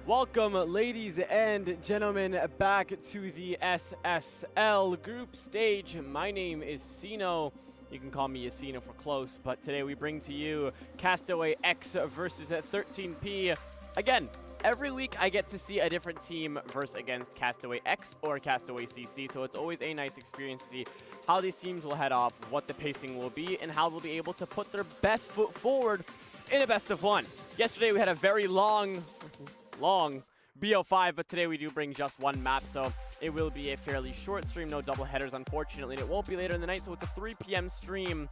Welcome, ladies and gentlemen, back to the SSL group stage. My name is SiNO. You can call me a SiNO for close, but today we bring to you CASTAWAY X versus 13P. Again, every week I get to see a different team versus against CASTAWAY X or CASTAWAY CC, so it's always a nice experience to see how these teams will head off, what the pacing will be, and how they'll be able to put their best foot forward in a best of one. Yesterday we had a very long BO5, but today we do bring just one map, so it will be a fairly short stream, no double headers unfortunately, and it won't be later in the night, so it's a 3 p.m. stream.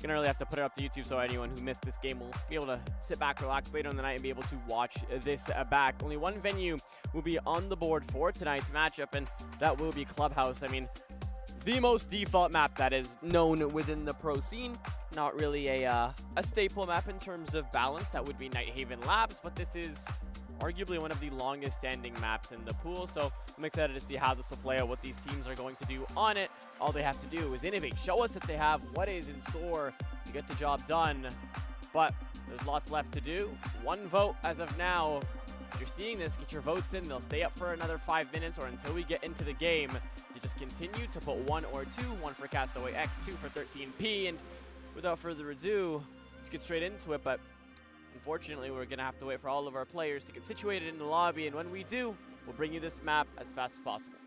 Gonna really have to put it up to YouTube so anyone who missed this game will be able to sit back, relax later in the night and be able to watch this back. Only one venue will be on the board for tonight's matchup, and that will be Clubhouse. I mean, the most default map that is known within the pro scene. Not really a staple map in terms of balance. That would be Nighthaven Labs, but this is arguably one of the longest standing maps in the pool, so I'm excited to see how this will play out, what these teams are going to do on it. All they have to do is innovate, show us that they have what is in store to get the job done, but there's lots left to do. One vote as of now. If you're seeing this, get your votes in. They'll stay up for another 5 minutes or until we get into the game. You just continue to put 1 or 2, 1 for CASTAWAY X, 2 for 13P, and without further ado, let's get straight into it. But unfortunately, we're going to have to wait for all of our players to get situated in the lobby, and when we do, we'll bring you this map as fast as possible.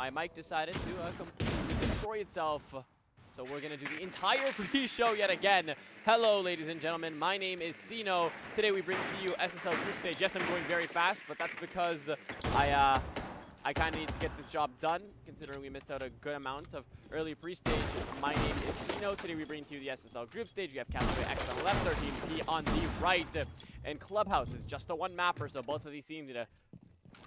my mic decided to completely destroy itself. So we're going to do the entire pre-show yet again. Hello, ladies and gentlemen. My name is SiNO. Today we bring to you SSL Group Stage. Yes, I'm going very fast, but that's because I kind of need to get this job done, considering we missed out a good amount of early pre-stage. My name is SiNO. Today we bring to you the SSL Group Stage. We have CASTAWAY X on the left, 13P on the right. And Clubhouse is just a one mapper, so both of these seem to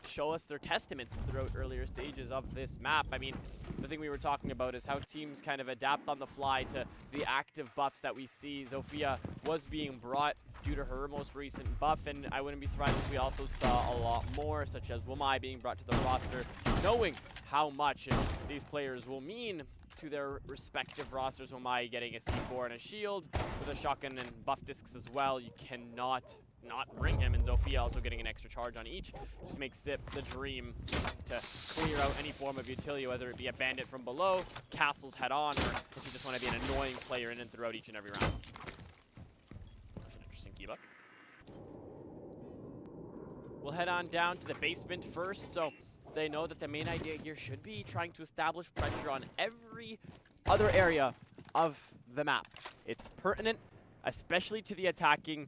show us their testaments throughout earlier stages of this map. I mean, the thing we were talking about is how teams kind of adapt on the fly to the active buffs that we see. Zofia was being brought due to her most recent buff, and I wouldn't be surprised if we also saw a lot more, such as Wamai being brought to the roster, knowing how much these players will mean to their respective rosters. Wamai getting a C4 and a shield with a shotgun and buff discs as well. You cannot not bring him, and Zofia also getting an extra charge on each. Just makes it the dream to clear out any form of utility, whether it be a bandit from below, castles head on, or if you just want to be an annoying player in and throughout each and every round. That's an interesting keep up. We'll head on down to the basement first, so they know that the main idea here should be trying to establish pressure on every other area of the map. It's pertinent, especially to the attacking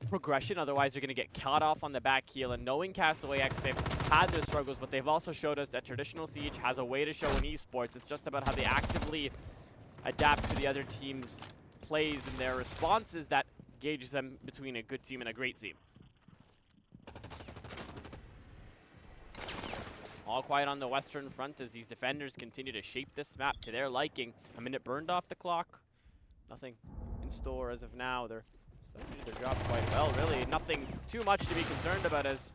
progression, otherwise they're going to get caught off on the back heel. And knowing CASTAWAY X, they've had their struggles, but they've also showed us that traditional Siege has a way to show in esports. It's just about how they actively adapt to the other team's plays and their responses that gauges them between a good team and a great team. All quiet on the western front as these defenders continue to shape this map to their liking. A minute burned off the clock. Nothing in store as of now. They're did their job quite well, really. Nothing too much to be concerned about as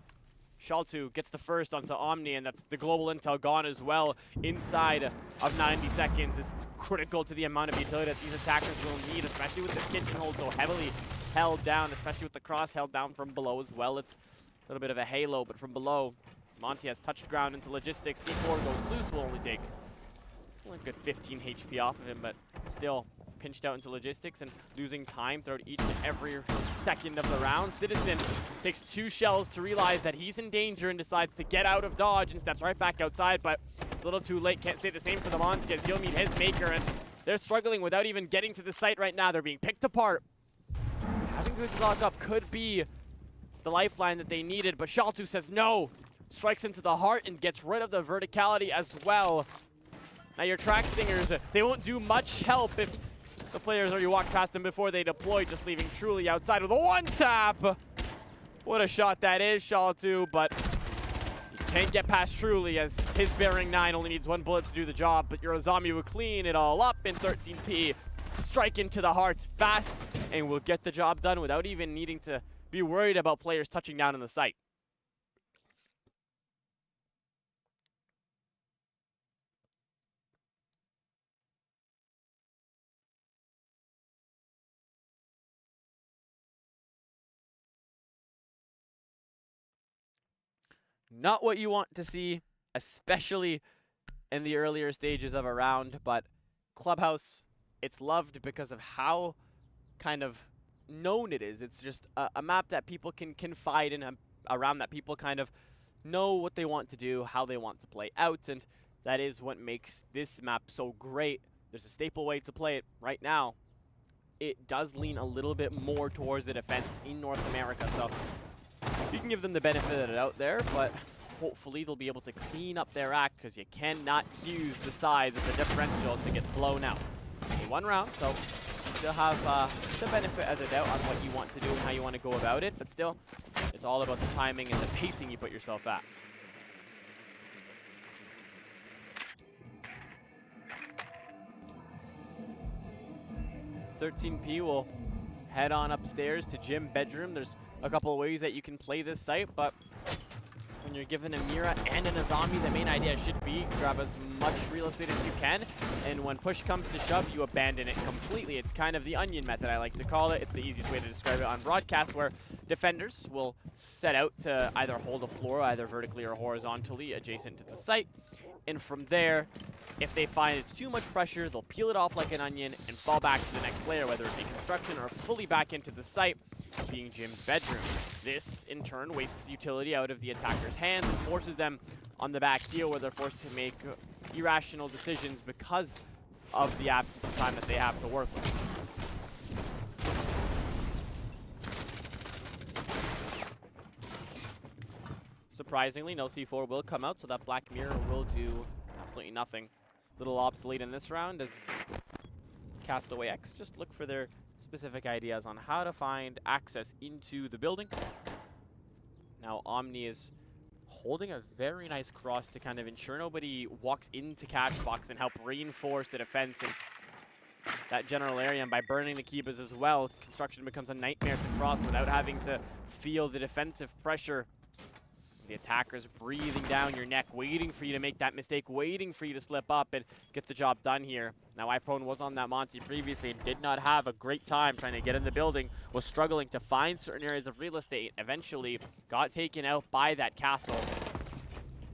SSL gets the first onto Omni, and that's the global intel gone as well. Inside of 90 seconds is critical to the amount of utility that these attackers will need, especially with the kitchen hold so heavily held down, especially with the cross held down from below as well. It's a little bit of a halo, but from below, Monty has touched ground into logistics. C4 goes loose, will only take a good 15 HP off of him, but still pinched out into logistics and losing time throughout each and every second of the round. Citizen takes 2 shells to realize that he's in danger and decides to get out of dodge and steps right back outside, but it's a little too late. Can't say the same for the Monty as he'll meet his maker, and they're struggling without even getting to the site right now. They're being picked apart. Having good lock up could be the lifeline that they needed, but SSL says no. Strikes into the heart and gets rid of the verticality as well. Now your track stingers, they won't do much help if the players already walked past them before they deploy, just leaving Truly outside with a one-tap. What a shot that is, SSL, but you can't get past Truly as his bearing 9 only needs 1 bullet to do the job, but Yorizami will clean it all up in 13P. Strike into the heart fast, and will get the job done without even needing to be worried about players touching down in the site. Not what you want to see, especially in the earlier stages of a round, but Clubhouse, it's loved because of how kind of known it is. It's just a map that people can confide in, a round that people kind of know what they want to do, how they want to play out, and that is what makes this map so great. There's a staple way to play it right now. It does lean a little bit more towards the defense in North America, so you can give them the benefit of the doubt there, but hopefully they'll be able to clean up their act because you cannot use the size of the differential to get blown out. Only 1 round, so you still have the benefit of the doubt on what you want to do and how you want to go about it, but still, it's all about the timing and the pacing you put yourself at. "13P will head on upstairs to gym bedroom. There's a couple of ways that you can play this site, but when you're given a Mira and an Azami, the main idea should be grab as much real estate as you can, and when push comes to shove, you abandon it completely. It's kind of the onion method, I like to call it. It's the easiest way to describe it on broadcast, where defenders will set out to either hold a floor, either vertically or horizontally adjacent to the site, and from there, if they find it's too much pressure, they'll peel it off like an onion and fall back to the next layer, whether it be construction or fully back into the site. being Jim's bedroom. This, in turn, wastes utility out of the attacker's hands and forces them on the back heel where they're forced to make irrational decisions because of the absence of time that they have to work with. Surprisingly, no C4 will come out, so that Black Mirror will do absolutely nothing. Little obsolete in this round as CASTAWAY X just look for their specific ideas on how to find access into the building. Now Omni is holding a very nice cross to kind of ensure nobody walks into Catchbox and help reinforce the defense in that general area. And by burning the Kibas as well, construction becomes a nightmare to cross without having to feel the defensive pressure. The attackers breathing down your neck, waiting for you to make that mistake, waiting for you to slip up and get the job done here. Now, iProne was on that Monty previously and did not have a great time trying to get in the building, was struggling to find certain areas of real estate, eventually got taken out by that castle.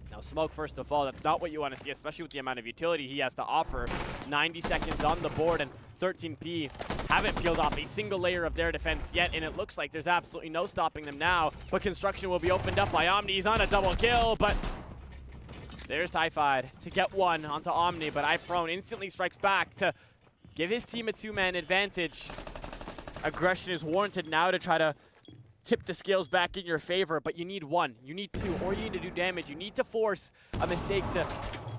Now, Smoke, first of all, that's not what you want to see, especially with the amount of utility he has to offer. 90 seconds on the board, and 13P haven't peeled off a single layer of their defense yet, and it looks like there's absolutely no stopping them now. But construction will be opened up by Omni. He's on a double kill, but there's Typhoid to get one onto Omni, but iProne instantly strikes back to give his team a two-man advantage. Aggression is warranted now to try to tip the scales back in your favor, but you need one, you need two, or you need to do damage. You need to force a mistake to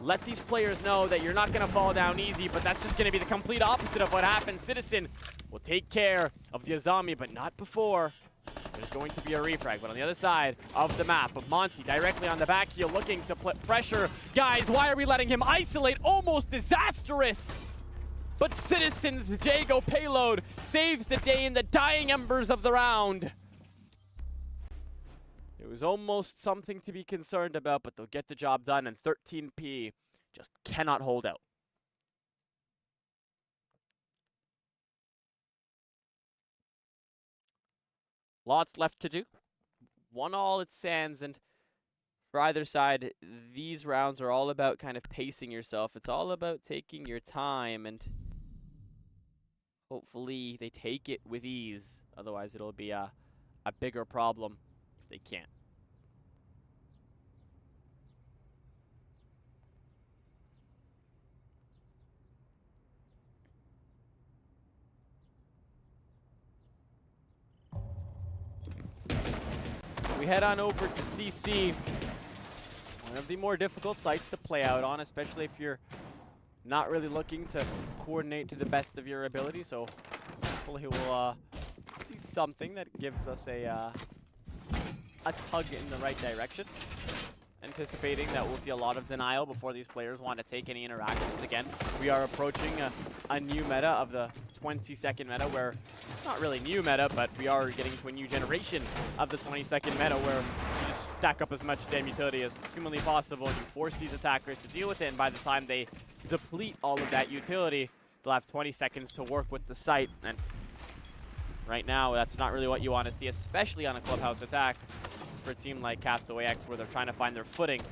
let these players know that you're not going to fall down easy, but that's just going to be the complete opposite of what happened. Citizen will take care of the Azami, but not before there's going to be a refrag. But on the other side of the map, Monty directly on the back heel looking to put pressure. Guys, why are we letting him isolate? Almost disastrous! But Citizen's Jago payload saves the day in the dying embers of the round. It was almost something to be concerned about, but they'll get the job done, and 13P just cannot hold out. Lots left to do. 1-1 it stands, and for either side, these rounds are all about kind of pacing yourself. It's all about taking your time, and hopefully they take it with ease. Otherwise, it'll be a bigger problem if they can't. We head on over to CC, one of the more difficult sites to play out on, especially if you're not really looking to coordinate to the best of your ability. So hopefully we'll see something that gives us a tug in the right direction. Anticipating that we'll see a lot of denial before these players want to take any interactions. Again, we are approaching a new meta of the 20-second meta, where not really new meta, but we are getting to a new generation of the 20-second meta where you just stack up as much damn utility as humanly possible and you force these attackers to deal with it, and by the time they deplete all of that utility, they'll have 20 seconds to work with the site. And right now, that's not really what you want to see, especially on a clubhouse attack for a team like CASTAWAY X, where they're trying to find their footing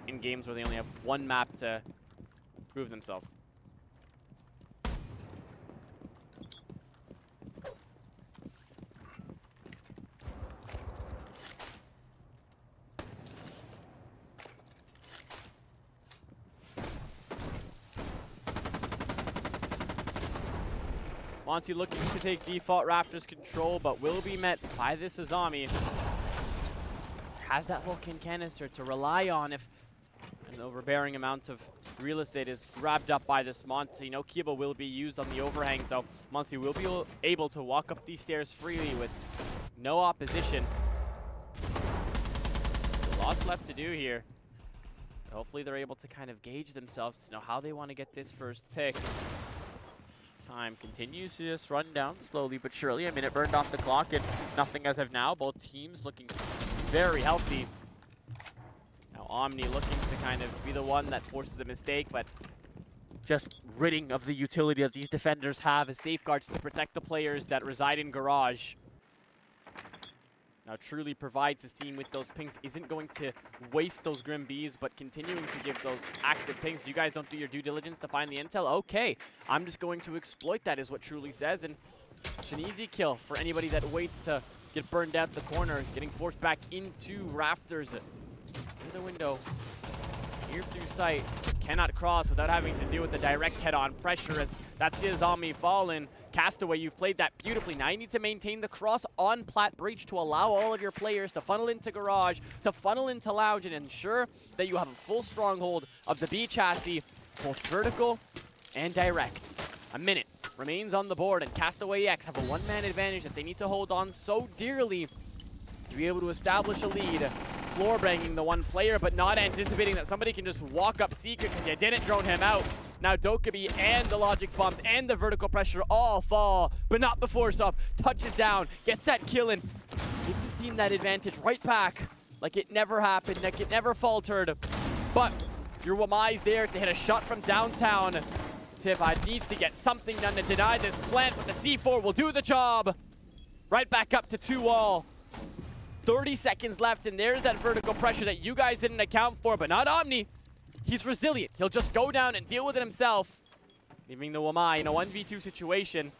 in games where they only have one map to prove themselves. Monty looking to take default Raptors control, but will be met by this Azami. Has that Vulcan canister to rely on if an overbearing amount of real estate is grabbed up by this Monty. No Kiba will be used on the overhang, so Monty will be able to walk up these stairs freely with no opposition. Lots left to do here. Hopefully they're able to kind of gauge themselves to know how they want to get this first pick. Time continues to just run down slowly but surely. A minute burned off the clock and nothing as of now. Both teams looking very healthy. Now Omni looking to kind of be the one that forces a mistake, but just ridding of the utility that these defenders have as safeguards to protect the players that reside in Garage. Now truly provides his team with those pings, isn't going to waste those Grim Bees, but continuing to give those active pings. You guys don't do your due diligence to find the intel? Okay, I'm just going to exploit that, is what Truly says, and It's an easy kill for anybody that waits to get burned out the corner, getting forced back into rafters. Through the window, here through sight, cannot cross without having to deal with the direct head-on pressure, as that's the Azami fallen. Castaway, you've played that beautifully. Now you need to maintain the cross on Plat Breach to allow all of your players to funnel into Garage, to funnel into Lounge, and ensure that you have a full stronghold of the B chassis, both vertical and direct. A minute remains on the board, and Castaway X have a one-man advantage that they need to hold on so dearly to be able to establish a lead. Floor banging the one player, but not anticipating that somebody can just walk up secret because you didn't drone him out. Now Dokkaebi and the logic bombs and the vertical pressure all fall, but not before Sub touches down, gets that kill, and gives his team that advantage right back like it never happened, like it never faltered. But your Wamai's there to hit a shot from downtown. Tipa needs to get something done to deny this plant, but the C4 will do the job. Right back up to 2-all. 30 seconds left, and there's that vertical pressure that you guys didn't account for, but not Omni. He's resilient. He'll just go down and deal with it himself, leaving the Wamai in a 1v2 situation.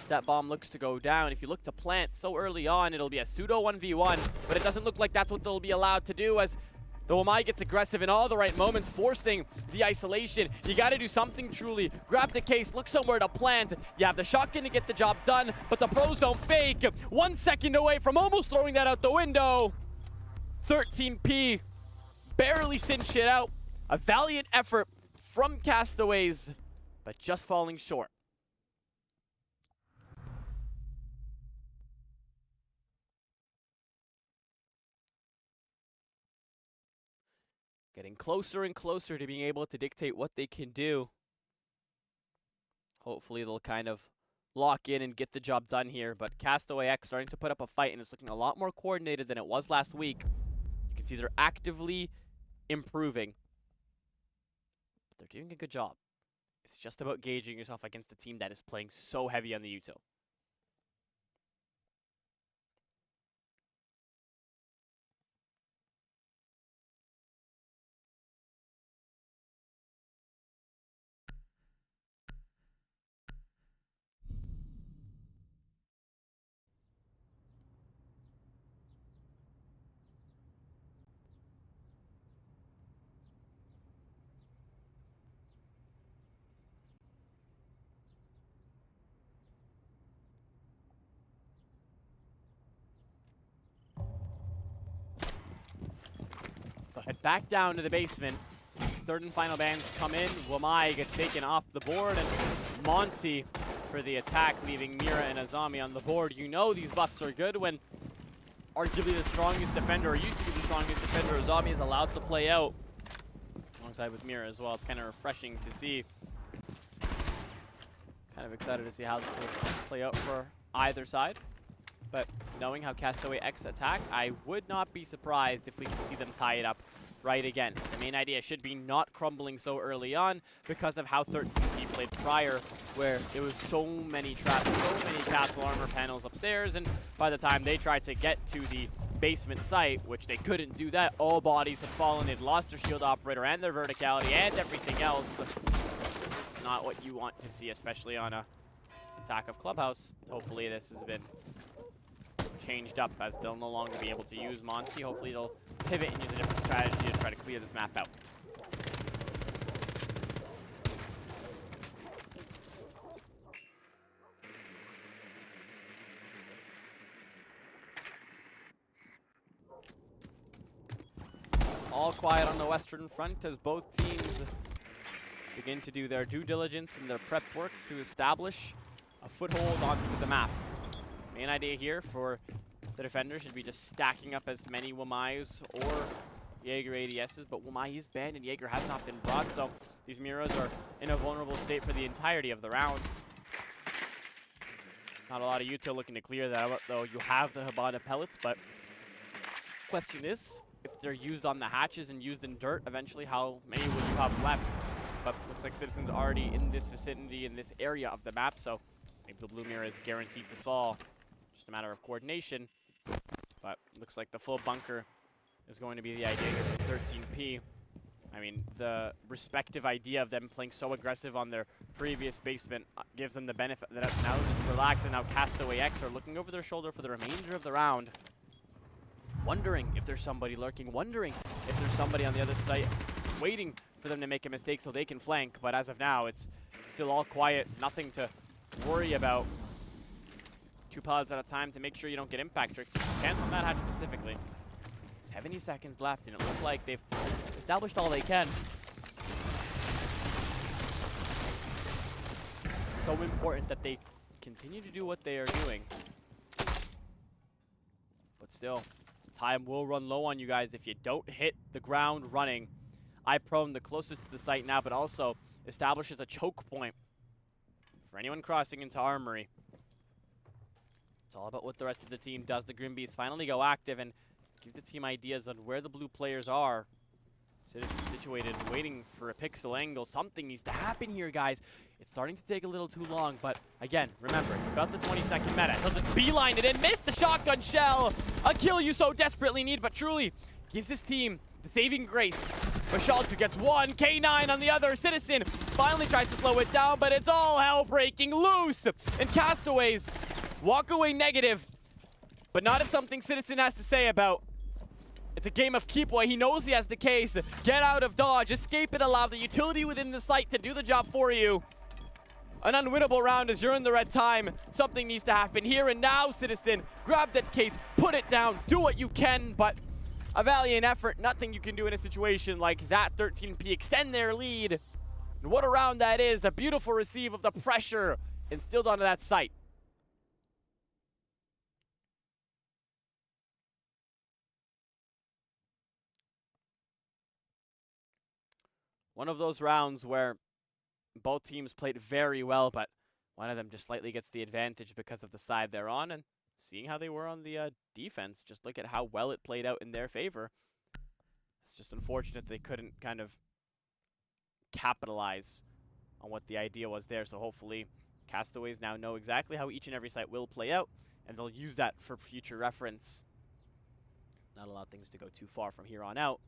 That bomb looks to go down. If you look to plant so early on, it'll be a pseudo 1v1, but it doesn't look like that's what they'll be allowed to do, as the Wamai gets aggressive in all the right moments, forcing the isolation. You got to do something truly. Grab the case, look somewhere to plant. You have the shotgun to get the job done, but the pros don't fake. 1 second away from almost throwing that out the window. 13P barely cinched it out. A valiant effort from Castaways, but just falling short. Getting closer and closer to being able to dictate what they can do. Hopefully they'll kind of lock in and get the job done here, but Castaway X starting to put up a fight, and it's looking a lot more coordinated than it was last week. You can see they're actively improving. But they're doing a good job. It's just about gauging yourself against a team that is playing so heavy on the util. They'll head back down to the basement. Third and final bans come in. Wamai gets taken off the board, and Monty for the attack, leaving Mira and Azami on the board. You know these buffs are good when arguably the strongest defender, or used to be the strongest defender, Azami is allowed to play out alongside with Mira as well. It's kind of refreshing to see. Kind of excited to see how this will play out for either side. But knowing how Castaway X attack, I would not be surprised if we can see them tie it up right again. The main idea should be not crumbling so early on because of how 13P played prior, where there was so many traps, so many castle armor panels upstairs, and by the time they tried to get to the basement site, which they couldn't do that, all bodies had fallen. They'd lost their shield operator and their verticality and everything else. Not what you want to see, especially on a attack of Clubhouse. Hopefully this has been changed up, as they'll no longer be able to use Monty. Hopefully they'll pivot and use a different strategy to try to clear this map out. All quiet on the Western Front as both teams begin to do their due diligence and their prep work to establish a foothold onto the map. Main idea here for the defenders should be just stacking up as many Wamai's or Jaeger ADSs, but Wamai is banned and Jaeger has not been brought, so these Miras are in a vulnerable state for the entirety of the round. Not a lot of util looking to clear that out, though you have the Habana pellets, but question is, if they're used on the hatches and used in dirt, eventually how many will you have left? But looks like Citizen's already in this vicinity, in this area of the map, so maybe the blue Mira is guaranteed to fall. Just a matter of coordination, but looks like the full bunker is going to be the idea here for 13P. I mean, the respective idea of them playing so aggressive on their previous basement gives them the benefit that now just relax, and now CASTAWAY X are looking over their shoulder for the remainder of the round. Wondering if there's somebody lurking, wondering if there's somebody on the other side waiting for them to make a mistake so they can flank. But as of now, it's still all quiet, nothing to worry about. 2 pods at a time to make sure you don't get impact tricked. Can't on that hatch specifically. 70 seconds left, and it looks like they've established all they can. So important that they continue to do what they are doing. But still, time will run low on you guys if you don't hit the ground running. iProne, the closest to the site now, but also establishes a choke point for anyone crossing into Armory. It's all about what the rest of the team does. The Grimbeats finally go active and give the team ideas on where the blue players are. Citizen situated, waiting for a pixel angle. Something needs to happen here, guys. It's starting to take a little too long, but again, remember, it's about the 20-second meta. He'll just beeline it in, miss the shotgun shell. A kill you so desperately need, but truly gives his team the saving grace. Bashaltu gets one, K9 on the other. Citizen finally tries to slow it down, but it's all hell breaking loose. And Castaways walk away negative, but not if something Citizen has to say about. It's a game of keep away. He knows he has the case. Get out of dodge, escape, and allow the utility within the site to do the job for you. An unwinnable round as you're in the red time. Something needs to happen here and now, Citizen. Grab that case, put it down, do what you can, but a valiant effort. Nothing you can do in a situation like that. 13P extend their lead. And what a round that is. A beautiful receive of the pressure instilled onto that site. One of those rounds where both teams played very well, but one of them just slightly gets the advantage because of the side they're on. And seeing how they were on the defense, just look at how well it played out in their favor. It's just unfortunate they couldn't kind of capitalize on what the idea was there. So hopefully Castaways now know exactly how each and every site will play out, and they'll use that for future reference. Not allow things to go too far from here on out.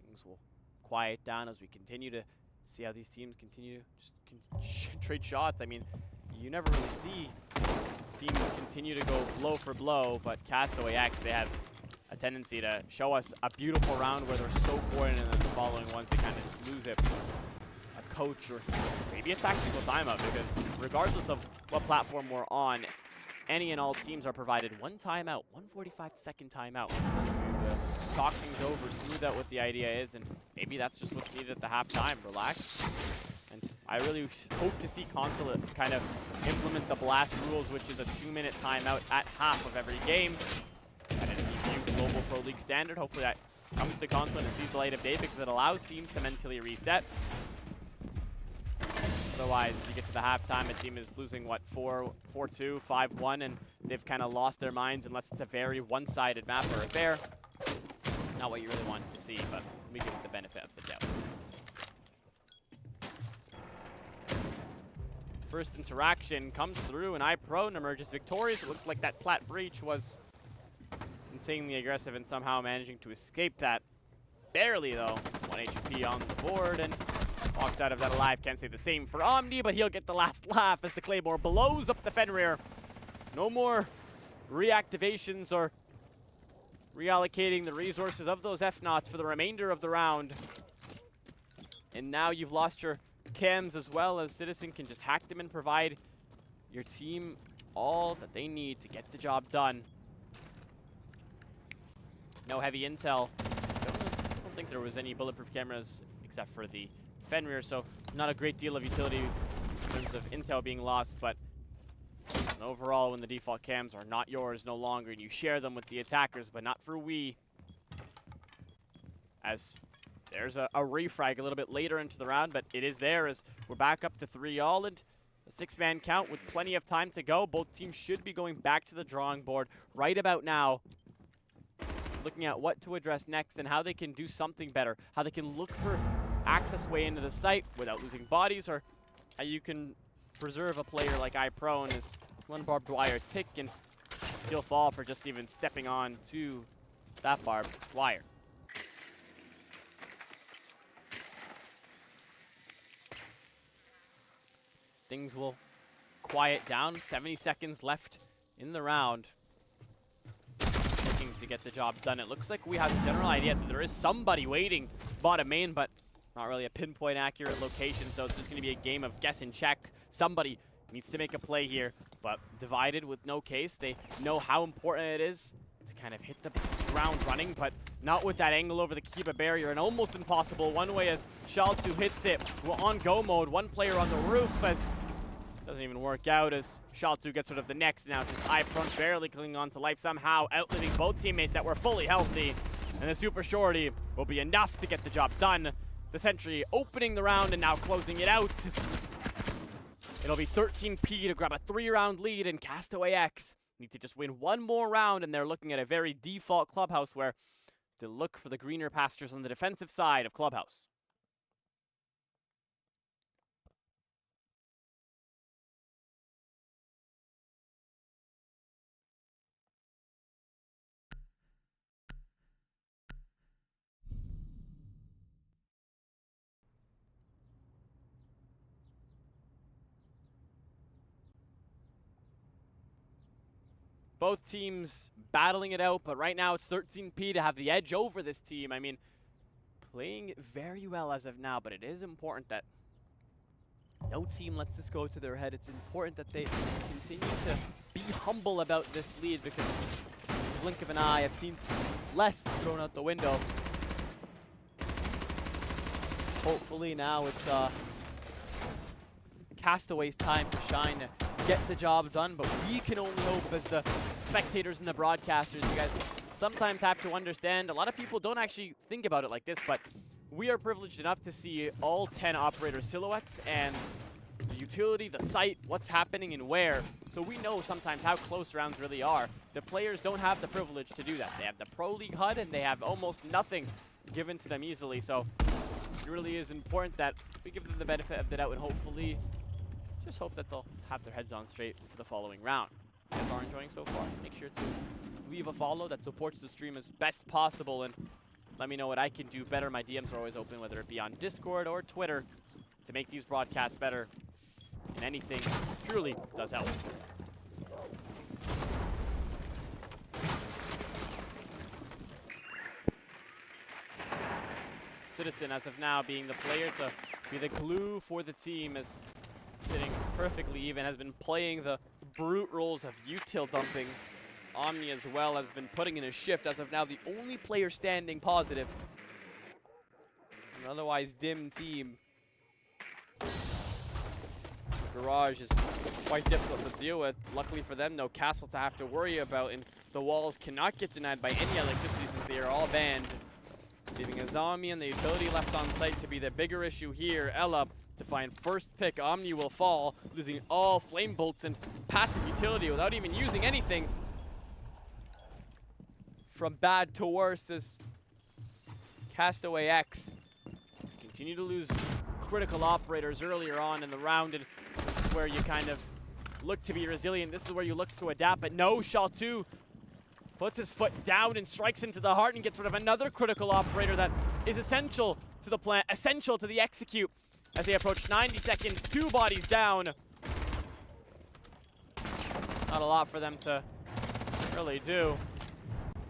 Things will quiet down as we continue to see how these teams continue to just trade shots. I mean, you never really see teams continue to go blow for blow, but CASTAWAY X, they have a tendency to show us a beautiful round where they're so coordinated, and then the following ones they kind of just lose it. A coach or maybe a tactical timeout, because regardless of what platform we're on, any and all teams are provided one timeout, 145-second timeout. Talk things over, smooth out what the idea is, and maybe that's just what's needed at the halftime. Relax. And I really hope to see Console kind of implement the blast rules, which is a 2-minute timeout at half of every game. At an global Pro League standard. Hopefully that comes to Console and it sees the light of day, because it allows teams to mentally reset. Otherwise, you get to the halftime, a team is losing, what, 4-2, 5-1, and they've kind of lost their minds unless it's a very one-sided map or affair. Not what you really wanted to see, but we give it the benefit of the doubt. First interaction comes through, and iProne emerges victorious. It looks like that plat breach was insanely aggressive and somehow managing to escape that. Barely, though. 1 HP on the board, and walks out of that alive. Can't say the same for Omni, but he'll get the last laugh as the Claymore blows up the Fenrir. No more reactivations or reallocating the resources of those F-Knots for the remainder of the round. And now you've lost your cams as well, as Citizen can just hack them and provide your team all that they need to get the job done. No heavy intel. I don't think there was any bulletproof cameras except for the Fenrir, so not a great deal of utility in terms of intel being lost, but overall, when the default cams are not yours no longer, and you share them with the attackers, but not for we. As there's a refrag a little bit later into the round, but it is there as we're back up to 3-all, and a 6-man count with plenty of time to go. Both teams should be going back to the drawing board right about now, looking at what to address next and how they can do something better, how they can look for access way into the site without losing bodies, or how you can preserve a player like iProne as one barbed wire tick and he'll fall for just even stepping on to that barbed wire. things will quiet down. 70 seconds left in the round. Looking to get the job done. It looks like we have a general idea that there is somebody waiting bottom main, but not really a pinpoint accurate location, so it's just going to be a game of guess and check. Somebody needs to make a play here, but divided with no case. They know how important it is to kind of hit the ground running, but not with that angle over the Kiba barrier, and almost impossible one way as SiNO2TCH hits it. We're on go mode, one player on the roof as doesn't even work out as SiNO2TCH gets rid of the next. Now just iProne barely clinging on to life, somehow outliving both teammates that were fully healthy, and the super shorty will be enough to get the job done. The Sentry opening the round and now closing it out. It'll be 13P to grab a 3-round lead, and CASTAWAY X need to just win one more round, and they're looking at a very default Clubhouse where they look for the greener pastures on the defensive side of Clubhouse. Both teams battling it out, but right now it's 13P to have the edge over this team. I mean, playing very well as of now, but it is important that no team lets this go to their head. It's important that they continue to be humble about this lead, because in the blink of an eye, I've seen less thrown out the window. Hopefully now it's CASTAWAY's time to shine, to get the job done, but we can only hope as the spectators and the broadcasters. You guys sometimes have to understand, a lot of people don't actually think about it like this, but we are privileged enough to see all 10 operator silhouettes and the utility, the site, what's happening and where. So we know sometimes how close rounds really are. The players don't have the privilege to do that. They have the Pro League HUD and they have almost nothing given to them easily. So it really is important that we give them the benefit of the doubt, and hopefully just hope that they'll have their heads on straight for the following round. If you guys are enjoying so far, make sure to leave a follow that supports the stream as best possible, and let me know what I can do better. My DMs are always open, whether it be on Discord or Twitter, to make these broadcasts better. And anything truly does help. Citizen, as of now, being the player to be the glue for the team, is sitting perfectly even, has been playing the brute roles of util dumping. Omni as well has been putting in a shift. As of now, the only player standing positive. An otherwise dim team. Garage is quite difficult to deal with. Luckily for them, no castle to have to worry about, and the walls cannot get denied by any electricity since they are all banned. Leaving a zombie and the utility left on site to be the bigger issue here. Ella to find first pick. Omni will fall, losing all flame bolts and passive utility without even using anything. From bad to worse as CASTAWAY X continue to lose critical operators earlier on in the round, and this is where you kind of look to be resilient. This is where you look to adapt, but no, SiNO2TCH puts his foot down and strikes into the heart and gets rid of another critical operator that is essential to the plan, essential to the execute. As they approach 90 seconds, 2 bodies down. Not a lot for them to really do,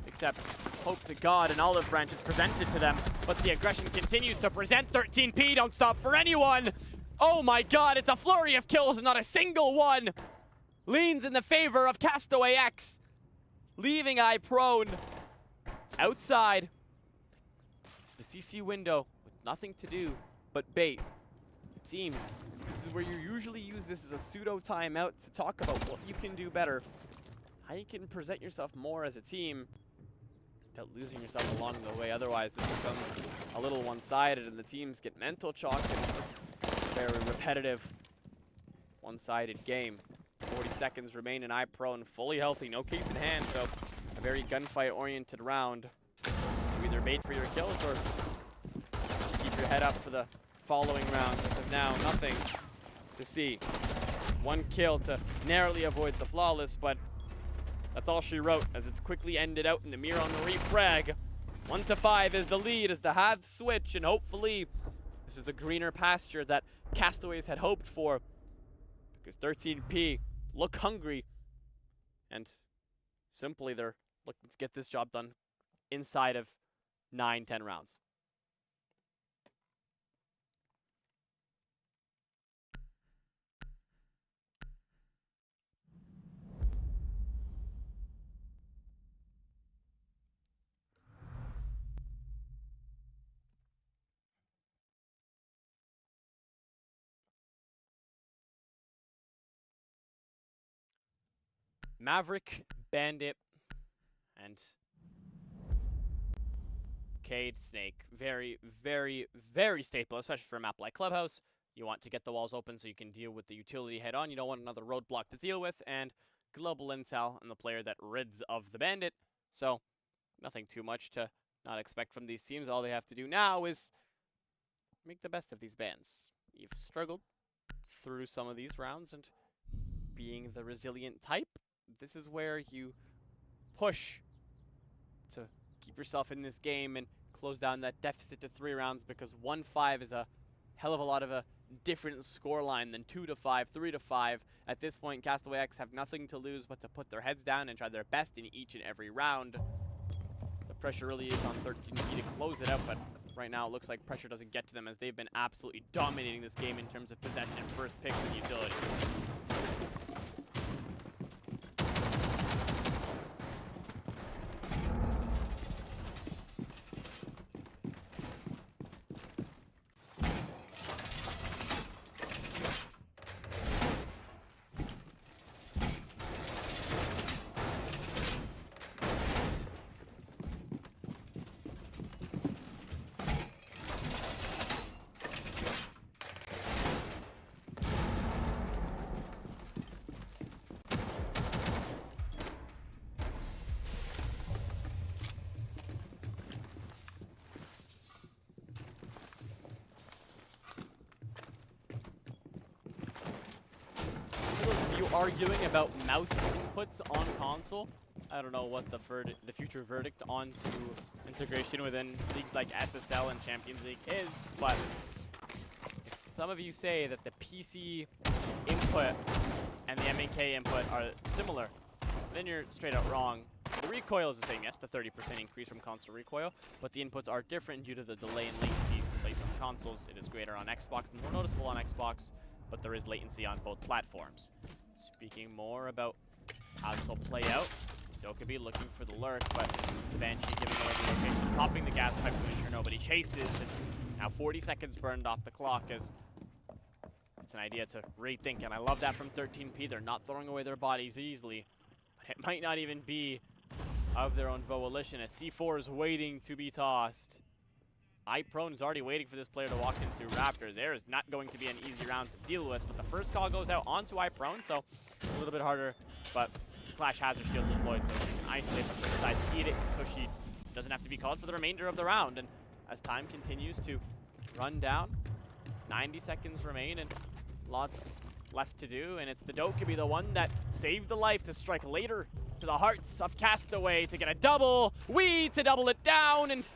except hope to God an olive branch is presented to them. But the aggression continues to present. 13P don't stop for anyone. Oh my God, it's a flurry of kills and not a single one leans in the favor of CASTAWAY X, leaving iProne outside the CC window with nothing to do but bait. Teams, this is where you usually use this as a pseudo timeout to talk about what you can do better, how you can present yourself more as a team without losing yourself along the way. Otherwise, this becomes a little one-sided and the teams get mental chalk and very repetitive, one-sided game. 40 seconds remain and iProne fully healthy, no case in hand, so a very gunfight-oriented round. You either bait for your kills or keep your head up for the following rounds. As of now, nothing to see. 1 kill to narrowly avoid the flawless, but that's all she wrote as it's quickly ended out in the mirror on the refrag. 1-5 is the lead as the halves switch, and hopefully this is the greener pasture that Castaways had hoped for. because 13P look hungry, and simply they're looking to get this job done inside of 9-10 rounds. Maverick, Bandit, and Cade, Snake. Very, very, very staple, especially for a map like Clubhouse. You want to get the walls open so you can deal with the utility head on. You don't want another roadblock to deal with, and global intel and the player that rids of the Bandit. So, nothing too much to not expect from these teams. All they have to do now is make the best of these bans. You've struggled through some of these rounds, and being the resilient type, this is where you push to keep yourself in this game and close down that deficit to 3 rounds, because 1-5 is a hell of a lot of a different scoreline than 2-5, 3-5. At this point, Castaway X have nothing to lose but to put their heads down and try their best in each and every round. The pressure really is on 13P to close it out, but right now it looks like pressure doesn't get to them, as they've been absolutely dominating this game in terms of possession, first picks, and utility. Arguing about mouse inputs on console. I don't know what the future verdict onto integration within leagues like SSL and Champions League is, but if some of you say that the PC input and the MNK input are similar, then you're straight out wrong. The recoil is the same, yes, the 30% increase from console recoil, but the inputs are different due to the delay and latency placed on consoles. It is greater on Xbox and more noticeable on Xbox, but there is latency on both platforms. Speaking more about how this will play out, Dokkaebi looking for the lurk, but the Banshee giving away the location, popping the gas pipe to ensure nobody chases. And now 40 seconds burned off the clock, as it's an idea to rethink, and I love that from 13P. They're not throwing away their bodies easily, but it might not even be of their own volition, as C4 is waiting to be tossed. iProne is already waiting for this player to walk in through Raptors. There is not going to be an easy round to deal with, but the first call goes out onto iProne, so a little bit harder, but Flash has her shield deployed, so she can isolate, but she decides to eat it, so she doesn't have to be called for the remainder of the round. And as time continues to run down, 90 seconds remain, and lots left to do, and it's the Dokkaebi, the one that saved the life to strike later to the hearts of Castaway to get a double, to double it down, and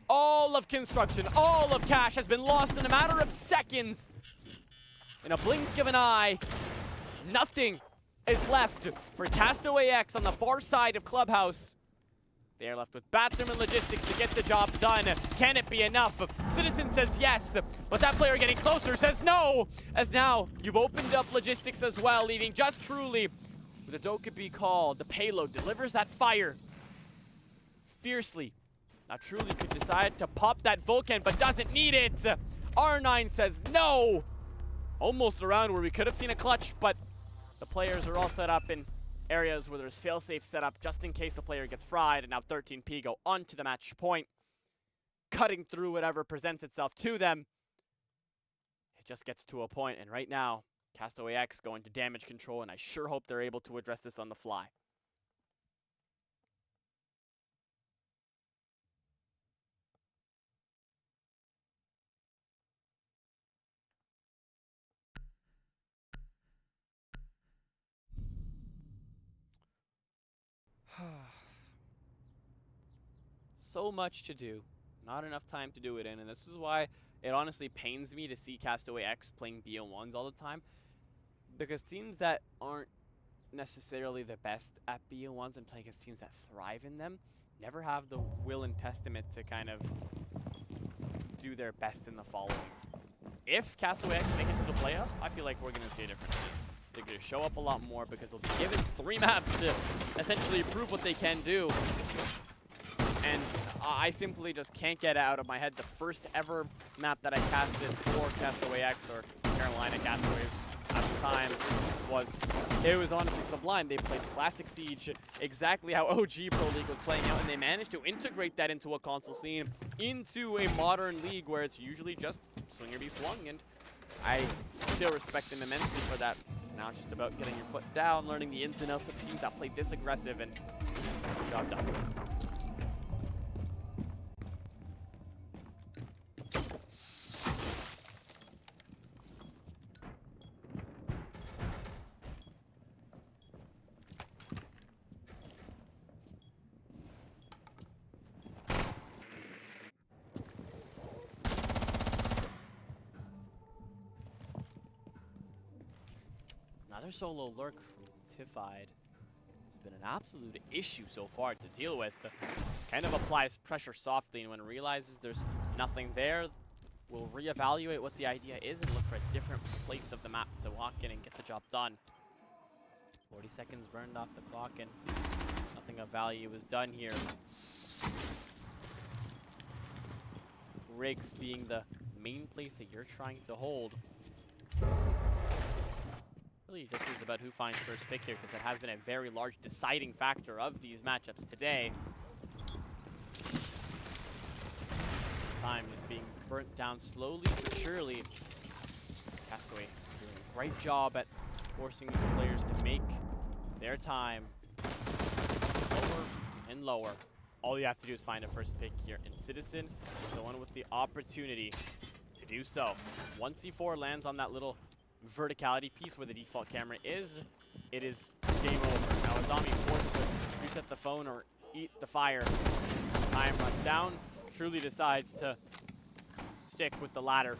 all of construction, all of cash has been lost in a matter of seconds. In a blink of an eye, nothing is left for Castaway X on the far side of Clubhouse. They are left with bathroom and logistics to get the job done. Can it be enough? Citizen says yes, but that player getting closer says no, as now you've opened up logistics as well, leaving just Truly with a Dokkaebi call. The payload delivers that fire fiercely. Now Truly could decide to pop that Vulcan, but doesn't need it. R9 says no. Almost around where we could have seen a clutch, but the players are all set up in areas where there's failsafe set up just in case the player gets fried, and now 13P go onto the match point, cutting through whatever presents itself to them. It just gets to a point, and right now, Castaway X going to damage control, and I sure hope they're able to address this on the fly. So much to do, not enough time to do it in, and this is why it honestly pains me to see Castaway X playing BO1s all the time. because teams that aren't necessarily the best at BO1s and play against teams that thrive in them never have the will and testament to kind of do their best in the following. If CASTAWAY X make it to the playoffs, I feel like we're going to see a different team. They're going to show up a lot more because they'll be given 3 maps to essentially prove what they can do. And I simply just can't get out of my head the first ever map that I casted for CASTAWAY X, or Carolina Castaways at the time, it was honestly sublime. They played Classic Siege exactly how OG Pro League was playing out, and they managed to integrate that into a console scene, into a modern league where it's usually just swing or be swung, and I still respect them immensely for that. Now it's just about getting your foot down, learning the ins and outs of teams that play this aggressive, and job done. Another solo lurk from Tified. It's been an absolute issue so far to deal with. Kind of applies pressure softly, and when it realizes there's nothing there, we'll reevaluate what the idea is and look for a different place of the map to walk in and get the job done. 40 seconds burned off the clock, and nothing of value was done here. Rigs being the main place that you're trying to hold. Really just is about who finds first pick here, because that has been a very large deciding factor of these matchups today. Time is being burnt down slowly but surely. CASTAWAY doing a great job at forcing these players to make their time lower and lower. All you have to do is find a first pick here, and Citizen is the one with the opportunity to do so. Once C4 lands on that little verticality piece where the default camera is, it is game over. Now Azami forced to reset the phone or eat the fire. Time runs down. Truly decides to stick with the ladder.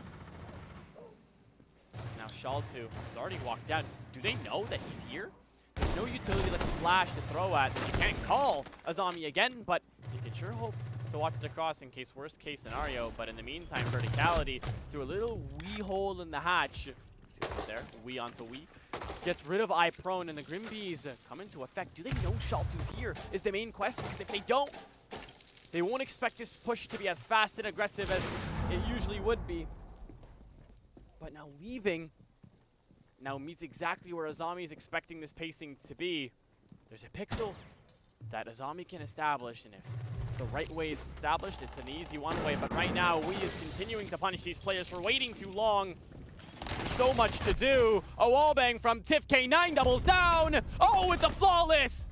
Now Shaltu has already walked down. Do they know that he's here? There's no utility like a flash to throw at. You can't call Azami again, but you can sure hope to watch it across in case worst case scenario. But in the meantime, verticality through a little wee hole in the hatch. There, wee onto wee. Gets rid of eye prone, and the Grimbees come into effect. Do they know Shaltu's here is the main question. If they don't, they won't expect this push to be as fast and aggressive as it usually would be. But now leaving now meets exactly where Azami is expecting this pacing to be. There's a pixel that Azami can establish, and if the right way is established, it's an easy one way. But right now, Wee is continuing to punish these players for waiting too long. So much to do. A wallbang from Tiff K9 doubles down. Oh, it's a flawless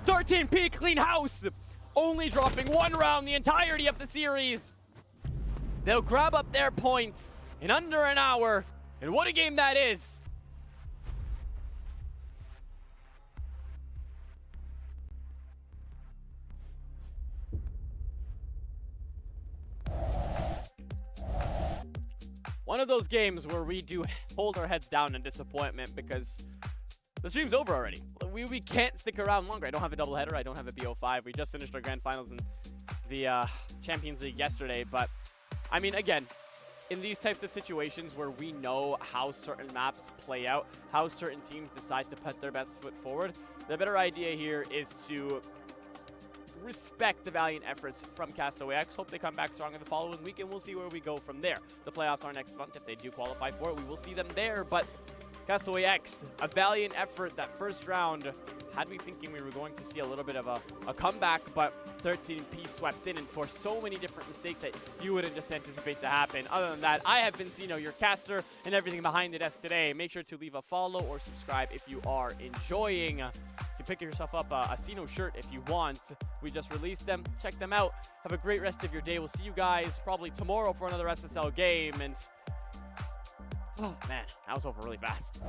13P clean house. Only dropping 1 round the entirety of the series. They'll grab up their points in under an hour. And what a game that is. One of those games where we do hold our heads down in disappointment because the stream's over already. We can't stick around longer. I don't have a doubleheader. I don't have a BO5. We just finished our grand finals in the Champions League yesterday. But, I mean, again, in these types of situations where we know how certain maps play out, how certain teams decide to put their best foot forward, the better idea here is to respect the valiant efforts from CASTAWAY X. Hope they come back strong in the following week, and we'll see where we go from there. The playoffs are next month. If they do qualify for it, we will see them there. But CASTAWAY X, a valiant effort that first round. Had me thinking we were going to see a little bit of a comeback, but 13P swept in and forced so many different mistakes that you wouldn't just anticipate to happen. Other than that, I have been SiNO, your caster, and everything behind it as today. Make sure to leave a follow or subscribe if you are enjoying. You can pick yourself up a SiNO shirt if you want. We just released them. Check them out. Have a great rest of your day. We'll see you guys probably tomorrow for another SSL game. And oh man, that was over really fast.